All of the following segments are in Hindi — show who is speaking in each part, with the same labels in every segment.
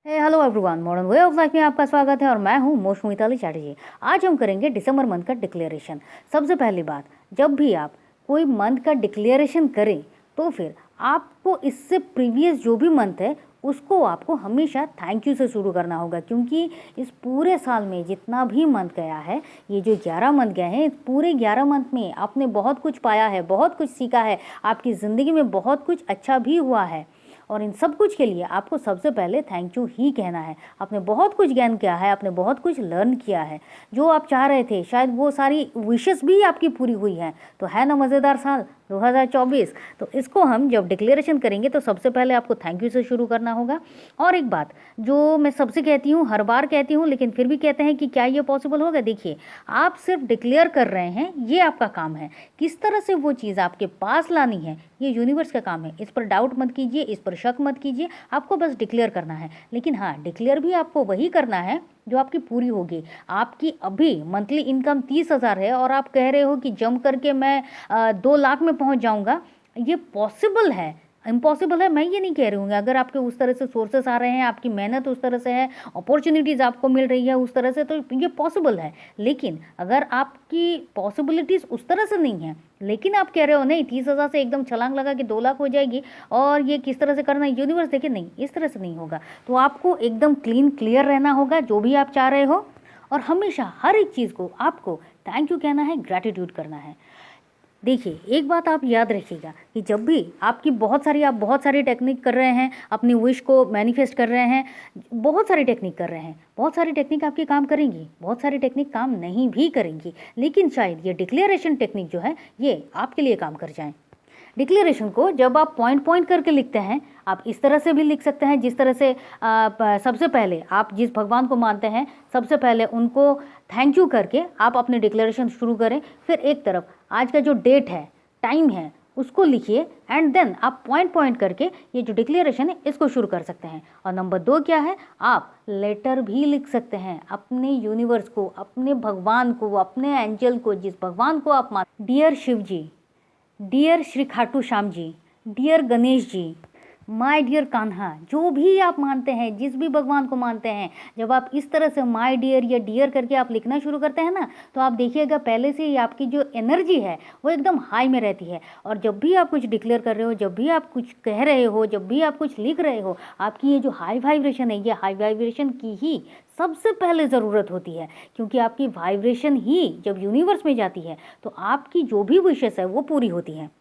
Speaker 1: Hello everyone, modern way of life में आपका स्वागत है और मैं हूं मौसमी मिताली चैटर्जी। आज हम करेंगे दिसंबर मंथ का डिक्लेरेशन। सबसे पहली बात, जब भी आप कोई मंथ का डिक्लेरेशन करें तो फिर आपको इससे प्रीवियस जो भी मंथ है उसको आपको हमेशा थैंक यू से शुरू करना होगा, क्योंकि इस पूरे साल में जितना भी मंथ गया है, ये जो 11 मंथ गए हैं, इस पूरे 11 मंथ में आपने बहुत कुछ पाया है, बहुत कुछ सीखा है, आपकी ज़िंदगी में बहुत कुछ अच्छा भी हुआ है। और इन सब कुछ के लिए आपको सबसे पहले थैंक यू ही कहना है। आपने बहुत कुछ ज्ञान किया है, आपने बहुत कुछ लर्न किया है, जो आप चाह रहे थे शायद वो सारी विशेस भी आपकी पूरी हुई हैं। तो है ना मज़ेदार साल 2024। तो इसको हम जब डिक्लेरेशन करेंगे तो सबसे पहले आपको थैंक यू से शुरू करना होगा। और एक बात जो मैं सबसे कहती हूँ, हर बार कहती हूँ, लेकिन फिर भी कहते हैं कि क्या ये पॉसिबल होगा। देखिए, आप सिर्फ डिक्लेयर कर रहे हैं, ये आपका काम है। किस तरह से वो चीज़ आपके पास लानी है, ये यूनिवर्स का काम है। इस पर डाउट मत कीजिए, इस पर शक मत कीजिए, आपको बस डिक्लेयर करना है। लेकिन हाँ, डिक्लेयर भी आपको वही करना है जो आपकी पूरी होगी। आपकी अभी मंथली इनकम 30,000 है और आप कह रहे हो कि जम करके मैं 2 लाख में पहुंच जाऊंगा। ये पॉसिबल है, इम्पॉसिबल है मैं ये नहीं कह रही हूँ। अगर आपके उस तरह से सोर्सेस आ रहे हैं, आपकी मेहनत उस तरह से है, अपॉर्चुनिटीज़ आपको मिल रही है उस तरह से, तो ये पॉसिबल है। लेकिन अगर आपकी पॉसिबिलिटीज़ उस तरह से नहीं है, लेकिन आप कह रहे हो नहीं 30,000 से एकदम छलांग लगा कि 2 लाख हो जाएगी और ये किस तरह से करना है, यूनिवर्स देखिए नहीं, इस तरह से नहीं होगा। तो आपको एकदम क्लियर रहना होगा जो भी आप चाह रहे हो, और हमेशा हर एक चीज़ को आपको थैंक यू कहना है, ग्रैटिट्यूड करना है। देखिए, एक बात आप याद रखिएगा कि जब भी आप बहुत सारी टेक्निक कर रहे हैं, अपनी विश को मैनिफेस्ट कर रहे हैं, बहुत सारी टेक्निक कर रहे हैं, बहुत सारी टेक्निक आपकी काम करेंगी, बहुत सारी टेक्निक काम नहीं भी करेंगी, लेकिन शायद ये डिक्लेरेशन टेक्निक जो है ये आपके लिए काम कर जाए। डिक्लेरेशन को जब आप पॉइंट पॉइंट करके लिखते हैं, आप इस तरह से भी लिख सकते हैं जिस तरह से सबसे पहले आप जिस भगवान को मानते हैं सबसे पहले उनको थैंक यू करके आप अपने डिक्लेरेशन शुरू करें। फिर एक तरफ आज का जो डेट है, टाइम है, उसको लिखिए एंड देन आप पॉइंट पॉइंट करके ये जो डिक्लेरेशन है इसको शुरू कर सकते हैं। और नंबर 2 क्या है, आप लेटर भी लिख सकते हैं अपने यूनिवर्स को, अपने भगवान को, अपने एंजल को, जिस भगवान को आप मान, dear Shiv ji, dear Shri Khatu Shyam ji, dear Ganesh ji, my dear Kanha, जो भी आप मानते हैं, जिस भी भगवान को मानते हैं, जब आप इस तरह से माय डियर या डियर करके आप लिखना शुरू करते हैं ना, तो आप देखिएगा पहले से ही आपकी जो एनर्जी है वो एकदम हाई में रहती है। और जब भी आप कुछ डिक्लेयर कर रहे हो, जब भी आप कुछ कह रहे हो, जब भी आप कुछ लिख रहे हो, आपकी ये जो हाई वाइब्रेशन है, ये हाई वाइब्रेशन की ही सबसे पहले ज़रूरत होती है, क्योंकि आपकी वाइब्रेशन ही जब यूनिवर्स में जाती है तो आपकी जो भी विशेस है वो पूरी होती हैं।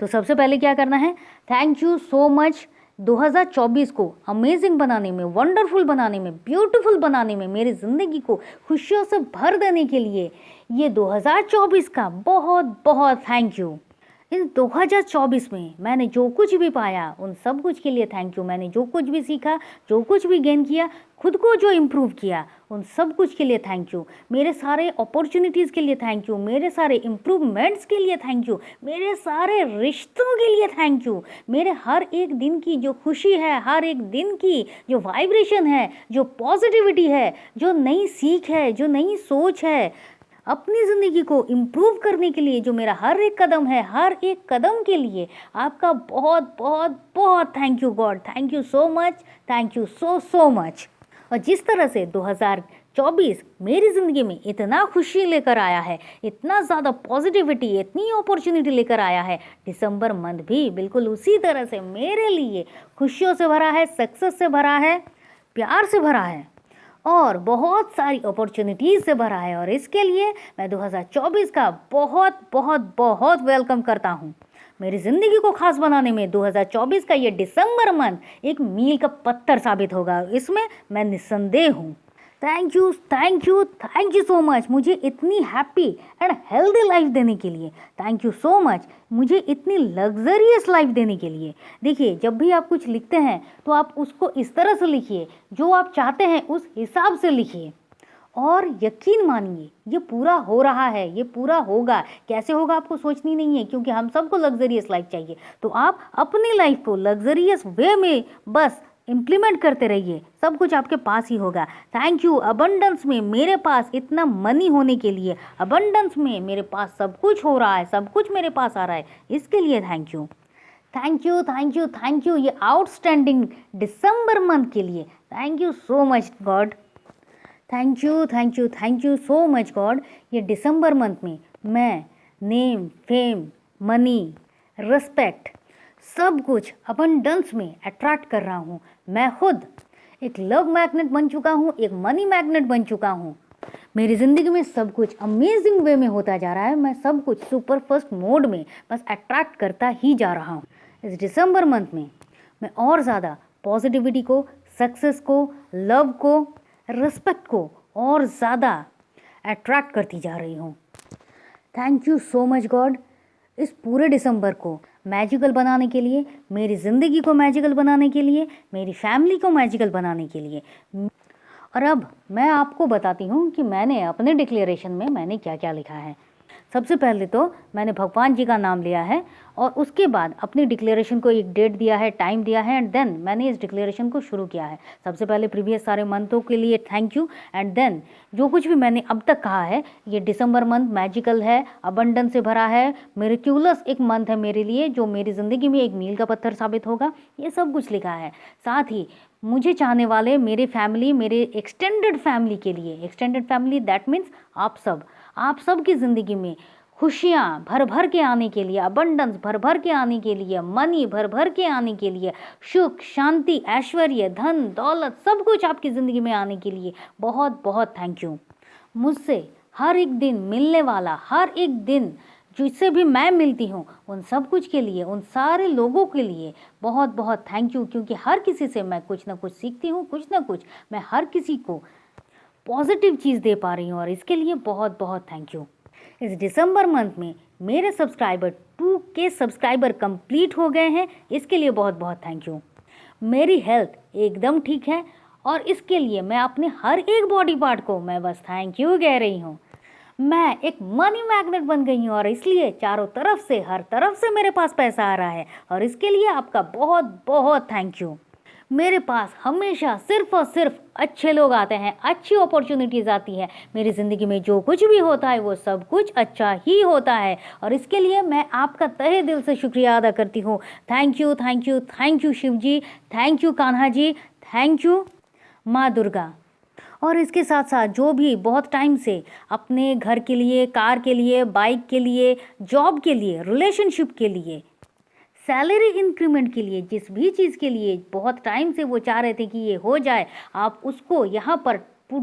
Speaker 1: तो सबसे पहले क्या करना है, थैंक यू सो मच 2024 को अमेजिंग बनाने में, वंडरफुल बनाने में, ब्यूटीफुल बनाने में, मेरी ज़िंदगी को खुशियों से भर देने के लिए ये 2024 का बहुत बहुत थैंक यू। इस 2024 में मैंने जो कुछ भी पाया उन सब कुछ के लिए थैंक यू। मैंने जो कुछ भी सीखा, जो कुछ भी गेन किया, खुद को जो इम्प्रूव किया, उन सब कुछ के लिए थैंक यू। मेरे सारे अपॉर्चुनिटीज़ के लिए थैंक यू, मेरे सारे इम्प्रूवमेंट्स के लिए थैंक यू, मेरे सारे रिश्तों के लिए थैंक यू, मेरे हर एक दिन की जो खुशी है, हर एक दिन की जो वाइब्रेशन है, जो पॉजिटिविटी है, जो नई सीख है, जो नई सोच है, अपनी ज़िंदगी को इम्प्रूव करने के लिए जो मेरा हर एक कदम है, हर एक कदम के लिए आपका बहुत बहुत बहुत thank you God. Thank you so much, thank you so so much. और जिस तरह से 2024 मेरी ज़िंदगी में इतना खुशी लेकर आया है, इतना ज़्यादा पॉजिटिविटी, इतनी अपॉर्चुनिटी लेकर आया है, दिसंबर मंथ भी बिल्कुल उसी तरह से मेरे लिए खुशियों से भरा है, सक्सेस से भरा है, प्यार से भरा है और बहुत सारी अपॉर्चुनिटीज़ से भरा है। और इसके लिए मैं 2024 का बहुत बहुत बहुत वेलकम करता हूँ। मेरी ज़िंदगी को खास बनाने में 2024 का ये दिसंबर मंथ एक मील का पत्थर साबित होगा, इसमें मैं निस्संदेह हूँ। Thank you thank you thank you so much मुझे इतनी हैप्पी एंड हेल्दी लाइफ देने के लिए। थैंक यू सो मच मुझे इतनी लग्जरियस लाइफ देने के लिए। देखिए, जब भी आप कुछ लिखते हैं तो आप उसको इस तरह से लिखिए, जो आप चाहते हैं उस हिसाब से लिखिए, और यकीन मानिए ये पूरा हो रहा है, ये पूरा होगा। कैसे होगा आपको सोचनी नहीं है, क्योंकि हम सबको लग्जरियस लाइफ चाहिए। तो आप अपनी लाइफ को लग्जरियस वे में बस इम्प्लीमेंट करते रहिए, सब कुछ आपके पास ही होगा। थैंक यू अबंडेंस में मेरे पास इतना मनी होने के लिए, अबंडेंस में मेरे पास सब कुछ हो रहा है, सब कुछ मेरे पास आ रहा है, इसके लिए thank you. Thank you, thank you, thank you ये आउटस्टैंडिंग दिसंबर मंथ के लिए। Thank you so much God. Thank you, thank you, thank you so much God. ये दिसंबर मंथ में मैं नेम, फेम, मनी, रिस्पेक्ट सब कुछ अबंडेंस में अट्रैक्ट कर रहा हूँ। मैं खुद एक लव मैग्नेट बन चुका हूँ, एक मनी मैग्नेट बन चुका हूँ। मेरी ज़िंदगी में सब कुछ अमेजिंग वे में होता जा रहा है। मैं सब कुछ सुपर फास्ट मोड में बस अट्रैक्ट करता ही जा रहा हूँ। इस दिसंबर मंथ में मैं और ज़्यादा पॉजिटिविटी को, सक्सेस को, लव को, रिस्पेक्ट को और ज़्यादा अट्रैक्ट करती जा रही हूँ। Thank you so much God इस पूरे दिसंबर को मैजिकल बनाने के लिए, मेरी ज़िंदगी को मैजिकल बनाने के लिए, मेरी फैमिली को मैजिकल बनाने के लिए। और अब मैं आपको बताती हूँ कि मैंने अपने डिक्लेरेशन में मैंने क्या क्या लिखा है। सबसे पहले तो मैंने भगवान जी का नाम लिया है और उसके बाद अपनी डिक्लेरेशन को एक डेट दिया है, टाइम दिया है एंड देन मैंने इस डिक्लेरेशन को शुरू किया है। सबसे पहले प्रीवियस सारे मंथों के लिए थैंक यू एंड देन जो कुछ भी मैंने अब तक कहा है, ये दिसंबर मंथ मैजिकल है, अबंडेंस से भरा है, मिरेक्युलस एक मंथ है मेरे लिए जो मेरी ज़िंदगी में एक मील का पत्थर साबित होगा। ये सब कुछ लिखा है। साथ ही मुझे चाहने वाले मेरे फैमिली, मेरे एक्सटेंडेड फैमिली के लिए, एक्सटेंडेड फैमिली दैट मीन्स आप सब की ज़िंदगी में खुशियाँ भर भर के आने के लिए, अबंडेंस भर भर के आने के लिए, मनी भर भर के आने के लिए, सुख, शांति, ऐश्वर्य, धन, दौलत सब कुछ आपकी ज़िंदगी में आने के लिए बहुत बहुत थैंक यू। मुझसे हर एक दिन मिलने वाला, हर एक दिन जिससे भी मैं मिलती हूँ, उन सब कुछ के लिए, उन सारे लोगों के लिए बहुत बहुत थैंक यू। क्योंकि हर किसी से मैं कुछ ना कुछ सीखती हूँ, कुछ ना कुछ मैं हर किसी को पॉजिटिव चीज़ दे पा रही हूँ और इसके लिए बहुत बहुत थैंक यू। इस दिसंबर मंथ में मेरे सब्सक्राइबर 2K सब्सक्राइबर कंप्लीट हो गए हैं, इसके लिए बहुत बहुत थैंक यू। मेरी हेल्थ एकदम ठीक है और इसके लिए मैं अपने हर एक बॉडी पार्ट को मैं बस थैंक यू कह रही हूँ। मैं एक मनी मैग्नेट बन गई हूँ और इसलिए चारों तरफ से, हर तरफ से मेरे पास पैसा आ रहा है और इसके लिए आपका बहुत बहुत थैंक यू। मेरे पास हमेशा सिर्फ और सिर्फ अच्छे लोग आते हैं, अच्छी अपॉर्चुनिटीज़ आती है। मेरी ज़िंदगी में जो कुछ भी होता है वो सब कुछ अच्छा ही होता है और इसके लिए मैं आपका तहे दिल से शुक्रिया अदा करती हूँ। Thank you, thank you, thank you Shiv ji, thank you Kanha ji, thank you माँ दुर्गा। और इसके साथ साथ जो भी बहुत टाइम से अपने घर के लिए, कार के लिए, बाइक के लिए, जॉब के लिए, रिलेशनशिप के लिए, सैलरी इंक्रीमेंट के लिए, जिस भी चीज़ के लिए बहुत टाइम से वो चाह रहे थे कि ये हो जाए, आप उसको यहाँ पर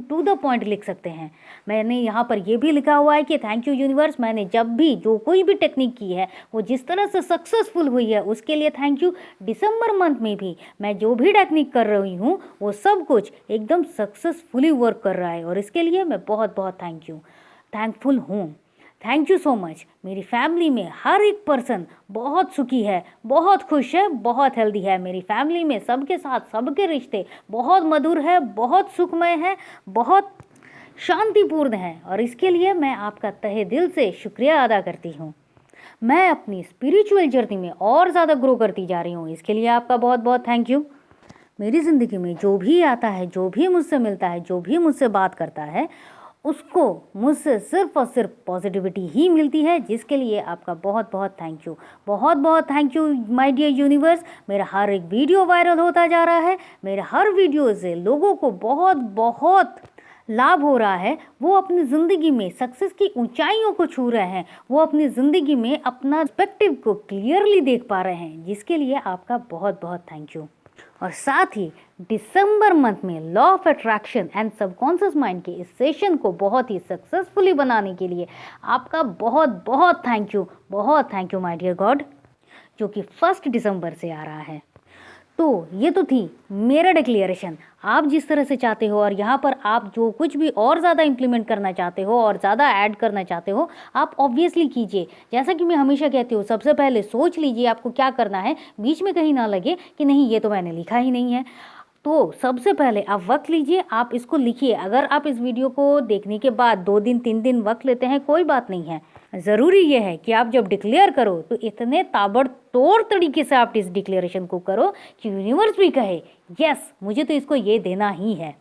Speaker 1: टू द पॉइंट लिख सकते हैं। मैंने यहाँ पर ये भी लिखा हुआ है कि थैंक यू यूनिवर्स, मैंने जब भी जो कोई भी टेक्निक की है वो जिस तरह से सक्सेसफुल हुई है उसके लिए थैंक यू। दिसंबर मंथ में भी मैं जो भी टेक्निक कर रही हूँ वो सब कुछ एकदम सक्सेसफुली वर्क कर रहा है और इसके लिए मैं बहुत बहुत थैंकफुल हूँ। Thank you so much. मेरी फैमिली में हर एक पर्सन बहुत सुखी है, बहुत खुश है, बहुत हेल्दी है। मेरी फैमिली में सबके साथ सबके रिश्ते बहुत मधुर है, बहुत सुखमय है, बहुत शांतिपूर्ण है और इसके लिए मैं आपका तहे दिल से शुक्रिया अदा करती हूँ। मैं अपनी स्पिरिचुअल जर्नी में और ज़्यादा ग्रो करती जा रही हूँ, इसके लिए आपका बहुत बहुत थैंक यू। मेरी ज़िंदगी में जो भी आता है, जो भी मुझसे मिलता है, जो भी मुझसे बात करता है, उसको मुझसे सिर्फ और सिर्फ पॉजिटिविटी ही मिलती है, जिसके लिए आपका बहुत बहुत थैंक यू। बहुत बहुत thank you my dear universe. मेरा हर एक वीडियो वायरल होता जा रहा है, मेरे हर वीडियो से लोगों को बहुत बहुत लाभ हो रहा है। वो अपनी ज़िंदगी में सक्सेस की ऊंचाइयों को छू रहे हैं, वो अपनी ज़िंदगी में अपना पर्सपेक्टिव को क्लियरली देख पा रहे हैं, जिसके लिए आपका बहुत बहुत थैंक यू। और साथ ही दिसंबर मंथ में law of attraction and subconscious mind के इस सेशन को बहुत ही सक्सेसफुली बनाने के लिए आपका बहुत बहुत thank you my dear god, जो कि 1 दिसंबर से आ रहा है। तो ये तो थी मेरा डिक्लेरेशन। आप जिस तरह से चाहते हो और यहाँ पर आप जो कुछ भी और ज़्यादा इम्प्लीमेंट करना चाहते हो और ज़्यादा ऐड करना चाहते हो, आप ऑब्वियसली कीजिए। जैसा कि मैं हमेशा कहती हूँ, सबसे पहले सोच लीजिए आपको क्या करना है, बीच में कहीं ना लगे कि नहीं ये तो मैंने लिखा ही नहीं है। तो सबसे पहले आप वक्त लीजिए, आप इसको लिखिए। अगर आप इस वीडियो को देखने के बाद 2 दिन 3 दिन वक्त लेते हैं, कोई बात नहीं है। ज़रूरी ये है कि आप जब डिक्लेयर करो तो इतने ताबड़तोड़ तरीके से आप इस डिक्लेरेशन को करो कि यूनिवर्स भी कहे यस, मुझे तो इसको ये देना ही है।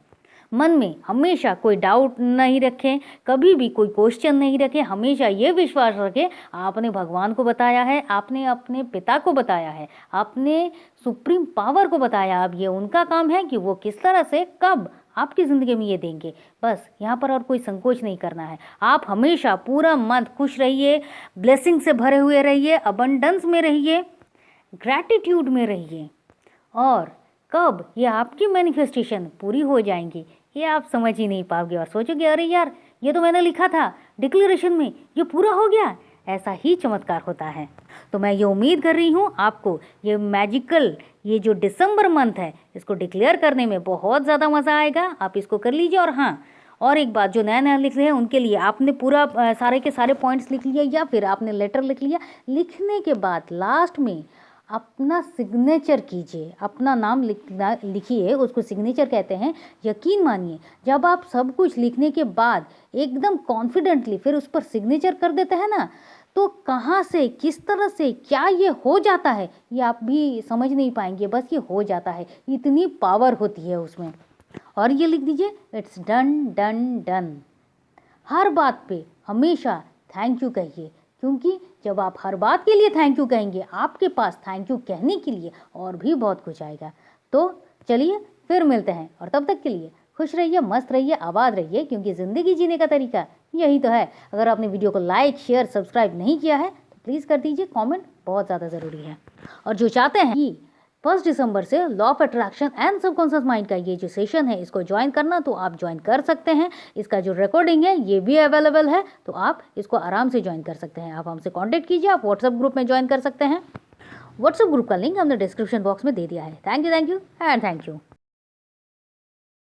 Speaker 1: मन में हमेशा कोई डाउट नहीं रखें, कभी भी कोई क्वेश्चन नहीं रखें, हमेशा ये विश्वास रखें आपने भगवान को बताया है, आपने अपने पिता को बताया है, आपने सुप्रीम पावर को बताया। अब ये उनका काम है कि वो किस तरह से कब आपकी ज़िंदगी में ये देंगे। बस यहाँ पर और कोई संकोच नहीं करना है। आप हमेशा पूरा मंथ खुश रहिए, ब्लेसिंग से भरे हुए रहिए, अबंडेंस में रहिए, ग्रैटिट्यूड में रहिए, और कब ये आपकी मैनिफेस्टेशन पूरी हो जाएंगी ये आप समझ ही नहीं पाओगे और सोचोगे अरे यार ये तो मैंने लिखा था डिक्लेरेशन में, ये पूरा हो गया। ऐसा ही चमत्कार होता है। तो मैं ये उम्मीद कर रही हूँ आपको ये मैजिकल ये जो दिसंबर मंथ है इसको डिक्लेयर करने में बहुत ज़्यादा मज़ा आएगा। आप इसको कर लीजिए। और हाँ, और एक बात, जो नया नया लिख रहे हैं उनके लिए आपने पूरा सारे के सारे पॉइंट्स लिख लिया या फिर आपने लेटर लिख लिया, लिखने के बाद लास्ट में अपना सिग्नेचर कीजिए, अपना नाम लिखिए, उसको सिग्नेचर कहते हैं। यकीन मानिए जब आप सब कुछ लिखने के बाद एकदम कॉन्फिडेंटली फिर उस पर सिग्नेचर कर देते हैं ना, तो कहाँ से किस तरह से क्या ये हो जाता है ये आप भी समझ नहीं पाएंगे। बस ये हो जाता है, इतनी पावर होती है उसमें। और ये लिख दीजिए, इट्स डन डन डन। हर बात पे हमेशा थैंक यू कहिए, क्योंकि जब आप हर बात के लिए थैंक यू कहेंगे आपके पास थैंक यू कहने के लिए और भी बहुत कुछ आएगा। तो चलिए फिर मिलते हैं, और तब तक के लिए खुश रहिए, मस्त रहिए, आबाद रहिए, क्योंकि ज़िंदगी जीने का तरीका यही तो है। अगर आपने वीडियो को लाइक शेयर सब्सक्राइब नहीं किया है तो प्लीज़ कर दीजिए, कमेंट बहुत ज़्यादा ज़रूरी है। और जो चाहते हैं कि 1 दिसंबर से law of attraction and subconscious mind का ये जो सेशन है इसको ज्वाइन करना, तो आप ज्वाइन कर सकते हैं। इसका जो रिकॉर्डिंग है ये भी अवेलेबल है, तो आप इसको आराम से ज्वाइन कर सकते हैं। आप हमसे कांटेक्ट कीजिए, आप व्हाट्सएप ग्रुप में ज्वाइन कर सकते हैं। व्हाट्सएप ग्रुप का लिंक हमने डिस्क्रिप्शन बॉक्स में दे दिया है। Thank you and thank you.